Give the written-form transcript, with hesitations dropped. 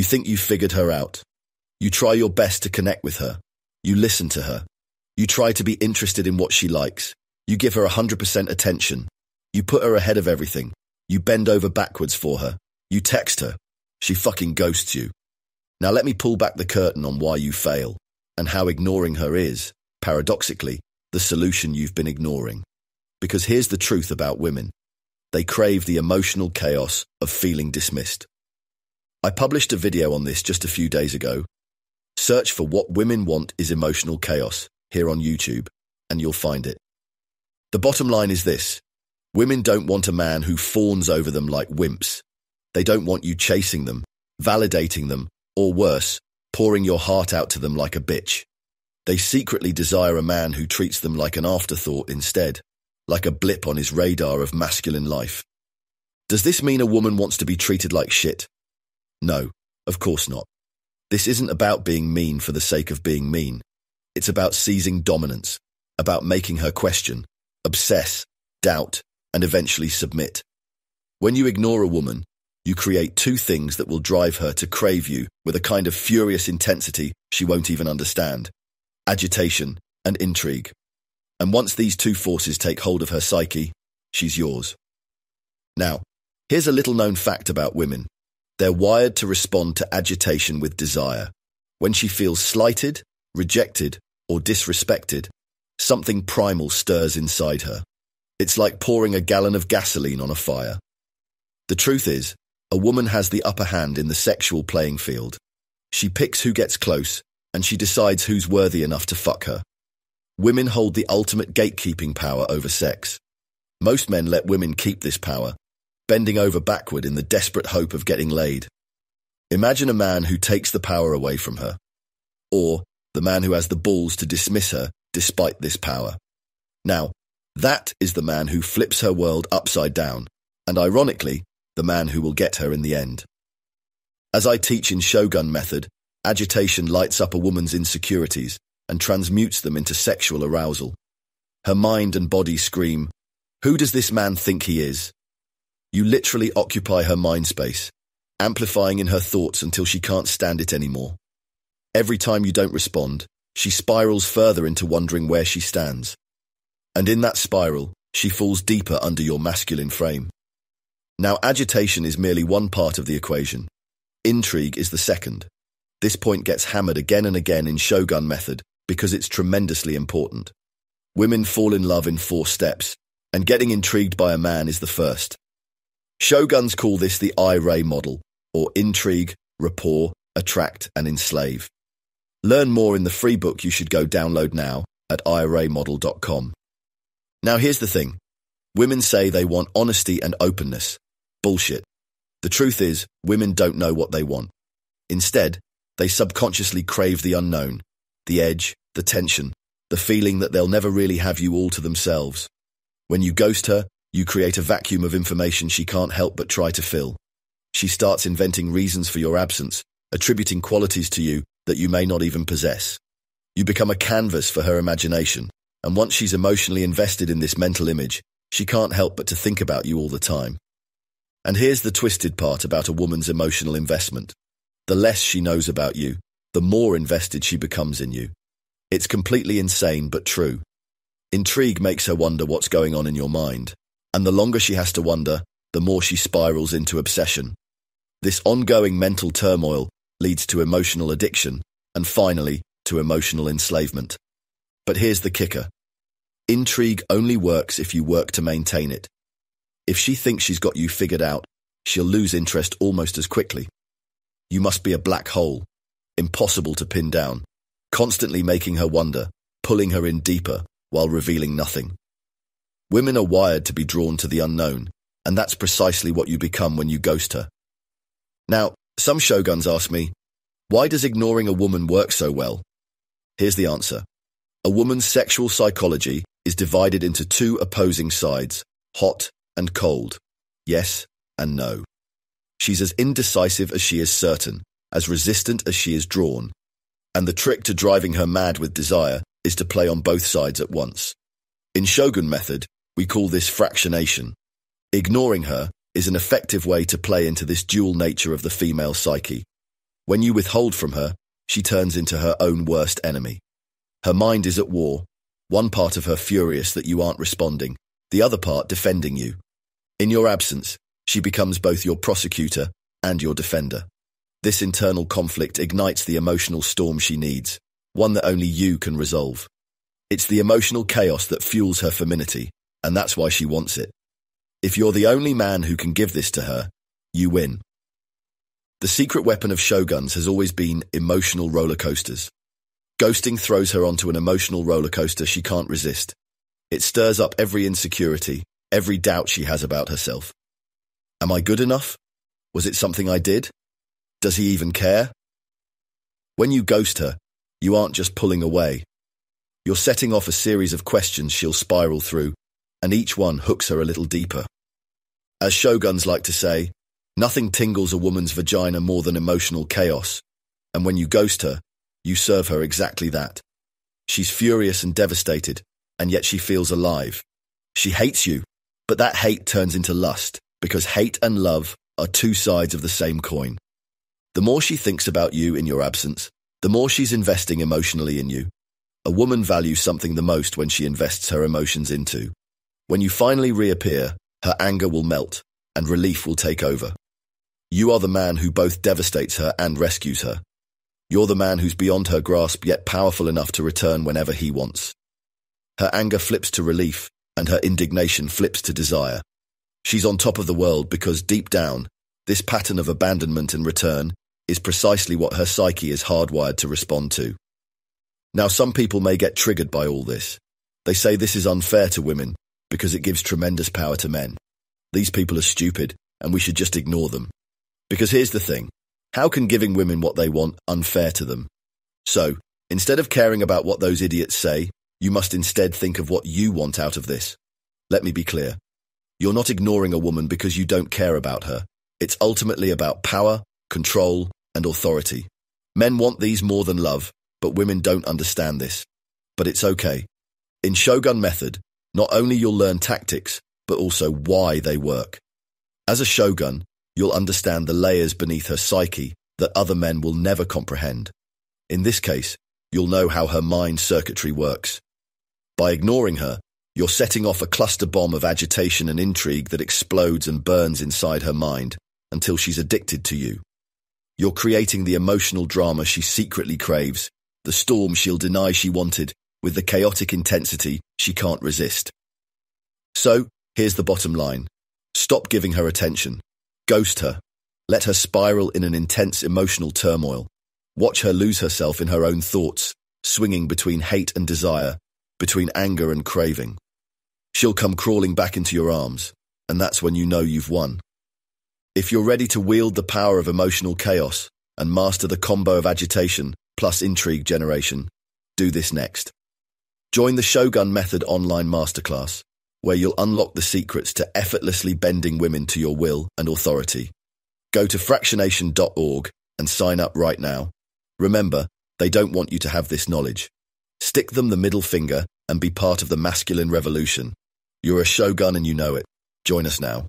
You think you've figured her out. You try your best to connect with her. You listen to her. You try to be interested in what she likes. You give her 100% attention. You put her ahead of everything. You bend over backwards for her. You text her. She fucking ghosts you. Now let me pull back the curtain on why you fail, and how ignoring her is, paradoxically, the solution you've been ignoring. Because here's the truth about women. They crave the emotional chaos of feeling dismissed. I published a video on this just a few days ago. Search for "What Women Want is Emotional Chaos" here on YouTube, and you'll find it. The bottom line is this. Women don't want a man who fawns over them like wimps. They don't want you chasing them, validating them, or worse, pouring your heart out to them like a bitch. They secretly desire a man who treats them like an afterthought instead, like a blip on his radar of masculine life. Does this mean a woman wants to be treated like shit? No, of course not. This isn't about being mean for the sake of being mean. It's about seizing dominance, about making her question, obsess, doubt, and eventually submit. When you ignore a woman, you create two things that will drive her to crave you with a kind of furious intensity she won't even understand: agitation and intrigue. And once these two forces take hold of her psyche, she's yours. Now, here's a little-known fact about women. They're wired to respond to agitation with desire. When she feels slighted, rejected, or disrespected, something primal stirs inside her. It's like pouring a gallon of gasoline on a fire. The truth is, a woman has the upper hand in the sexual playing field. She picks who gets close, and she decides who's worthy enough to fuck her. Women hold the ultimate gatekeeping power over sex. Most men let women keep this power, bending over backward in the desperate hope of getting laid. Imagine a man who takes the power away from her, or the man who has the balls to dismiss her despite this power. Now, that is the man who flips her world upside down, and ironically, the man who will get her in the end. As I teach in Shogun Method, agitation lights up a woman's insecurities and transmutes them into sexual arousal. Her mind and body scream, "Who does this man think he is?" You literally occupy her mind space, amplifying in her thoughts until she can't stand it anymore. Every time you don't respond, she spirals further into wondering where she stands. And in that spiral, she falls deeper under your masculine frame. Now, agitation is merely one part of the equation. Intrigue is the second. This point gets hammered again and again in Shogun Method because it's tremendously important. Women fall in love in 4 steps, and getting intrigued by a man is the first. Shoguns call this the I-Ray model, or intrigue, rapport, attract, and enslave. Learn more in the free book you should go download now at iraymodel.com. Now here's the thing. Women say they want honesty and openness. Bullshit. The truth is, women don't know what they want. Instead, they subconsciously crave the unknown, the edge, the tension, the feeling that they'll never really have you all to themselves. When you ghost her, you create a vacuum of information she can't help but try to fill. She starts inventing reasons for your absence, attributing qualities to you that you may not even possess. You become a canvas for her imagination, and once she's emotionally invested in this mental image, she can't help but to think about you all the time. And here's the twisted part about a woman's emotional investment. The less she knows about you, the more invested she becomes in you. It's completely insane but true. Intrigue makes her wonder what's going on in your mind, and the longer she has to wonder, the more she spirals into obsession. This ongoing mental turmoil leads to emotional addiction, and finally, to emotional enslavement. But here's the kicker. Intrigue only works if you work to maintain it. If she thinks she's got you figured out, she'll lose interest almost as quickly. You must be a black hole, impossible to pin down, constantly making her wonder, pulling her in deeper while revealing nothing. Women are wired to be drawn to the unknown, and that's precisely what you become when you ghost her. Now, some shoguns ask me, why does ignoring a woman work so well? Here's the answer. A woman's sexual psychology is divided into 2 opposing sides, hot and cold, yes and no. She's as indecisive as she is certain, as resistant as she is drawn. And the trick to driving her mad with desire is to play on both sides at once. In Shogun Method, we call this fractionation. Ignoring her is an effective way to play into this dual nature of the female psyche. When you withhold from her, she turns into her own worst enemy. Her mind is at war, one part of her furious that you aren't responding, the other part defending you. In your absence, she becomes both your prosecutor and your defender. This internal conflict ignites the emotional storm she needs, one that only you can resolve. It's the emotional chaos that fuels her femininity, and that's why she wants it. If you're the only man who can give this to her, you win. The secret weapon of shoguns has always been emotional roller coasters. Ghosting throws her onto an emotional roller coaster she can't resist. It stirs up every insecurity, every doubt she has about herself. Am I good enough? Was it something I did? Does he even care? When you ghost her, you aren't just pulling away. You're setting off a series of questions she'll spiral through, and each one hooks her a little deeper. As shoguns like to say, nothing tingles a woman's vagina more than emotional chaos, and when you ghost her, you serve her exactly that. She's furious and devastated, and yet she feels alive. She hates you, but that hate turns into lust, because hate and love are two sides of the same coin. The more she thinks about you in your absence, the more she's investing emotionally in you. A woman values something the most when she invests her emotions into. When you finally reappear, her anger will melt, and relief will take over. You are the man who both devastates her and rescues her. You're the man who's beyond her grasp yet powerful enough to return whenever he wants. Her anger flips to relief, and her indignation flips to desire. She's on top of the world because deep down, this pattern of abandonment and return is precisely what her psyche is hardwired to respond to. Now, some people may get triggered by all this. They say this is unfair to women because it gives tremendous power to men. These people are stupid, and we should just ignore them. Because here's the thing. How can giving women what they want unfair to them? So, instead of caring about what those idiots say, you must instead think of what you want out of this. Let me be clear. You're not ignoring a woman because you don't care about her. It's ultimately about power, control, and authority. Men want these more than love, but women don't understand this. But it's okay. In Shogun Method, not only you'll learn tactics, but also why they work. As a shogun, you'll understand the layers beneath her psyche that other men will never comprehend. In this case, you'll know how her mind circuitry works. By ignoring her, you're setting off a cluster bomb of agitation and intrigue that explodes and burns inside her mind until she's addicted to you. You're creating the emotional drama she secretly craves, the storm she'll deny she wanted, with the chaotic intensity she can't resist. So, here's the bottom line. Stop giving her attention. Ghost her. Let her spiral in an intense emotional turmoil. Watch her lose herself in her own thoughts, swinging between hate and desire, between anger and craving. She'll come crawling back into your arms, and that's when you know you've won. If you're ready to wield the power of emotional chaos and master the combo of agitation plus intrigue generation, do this next. Join the Shogun Method online masterclass, where you'll unlock the secrets to effortlessly bending women to your will and authority. Go to fractionation.org and sign up right now. Remember, they don't want you to have this knowledge. Stick them the middle finger and be part of the masculine revolution. You're a shogun and you know it. Join us now.